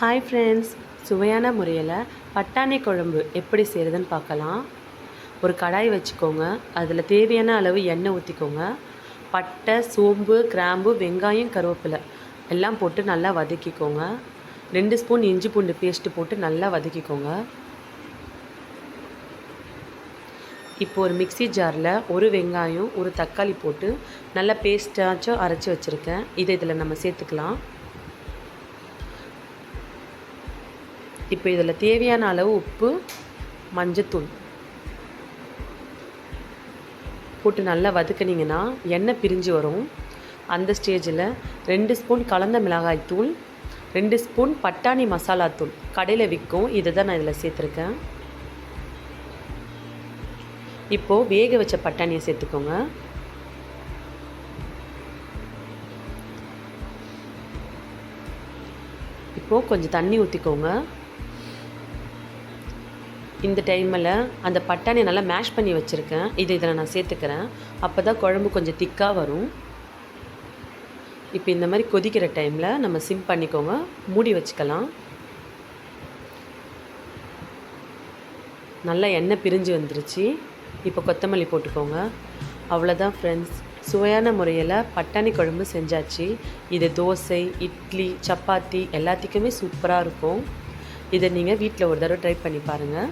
Hi friends, சுவையான முறையில் பட்டாணி குழம்பு எப்படி செய்கிறதுன்னு பார்க்கலாம். ஒரு கடாய் வச்சுக்கோங்க. அதில் தேவையான அளவு எண்ணெய் ஊற்றிக்கோங்க. பட்டை, சோம்பு, கிராம்பு, வெங்காயம், கருவேப்பிலை எல்லாம் போட்டு நல்லா வதக்கிக்கோங்க. 2 ஸ்பூன் இஞ்சி பூண்டு பேஸ்ட்டு போட்டு நல்லா வதக்கிக்கோங்க. இப்போ ஒரு மிக்ஸி ஜாரில் ஒரு வெங்காயம், ஒரு தக்காளி போட்டு நல்லா பேஸ்ட்டாச்சும் அரைச்சி வச்சுருக்கேன். இதை இதில் நம்ம சேர்த்துக்கலாம். இப்போ இதில் தேவையான அளவு உப்பு, மஞ்சத்தூள் போட்டு நல்லா வதக்குனிங்கன்னா எண்ணெய் பிரிஞ்சு வரும். அந்த ஸ்டேஜில் 2 ஸ்பூன் கலந்த மிளகாய்த்தூள், 2 ஸ்பூன் பட்டாணி மசாலாத்தூள் கடையில் விற்கும், இதை தான் நான் இதில் சேர்த்துருக்கேன். இப்போது வேக வச்ச பட்டாணியை சேர்த்துக்கோங்க. இப்போது கொஞ்சம் தண்ணி ஊற்றிக்கோங்க. இந்த டைமில் அந்த பட்டாணியை நல்லா மேஷ் பண்ணி வச்சுருக்கேன், இதில் நான் சேர்த்துக்கிறேன். அப்போ தான் குழம்பு கொஞ்சம் திக்காக வரும். இப்போ இந்த மாதிரி கொதிக்கிற டைமில் நம்ம சிம் பண்ணிக்கோங்க, மூடி வச்சுக்கலாம். நல்லா எண்ணெய் பிரிஞ்சு வந்துருச்சு. இப்போ கொத்தமல்லி போட்டுக்கோங்க. அவ்வளோதான் ஃப்ரெண்ட்ஸ், சுவையான முறையில் பட்டாணி குழம்பு செஞ்சாச்சு. இது தோசை, இட்லி, சப்பாத்தி எல்லாத்துக்குமே சூப்பராக இருக்கும். இதை நீங்கள் வீட்டில் ஒரு தடவை ட்ரை பண்ணி பாருங்கள்.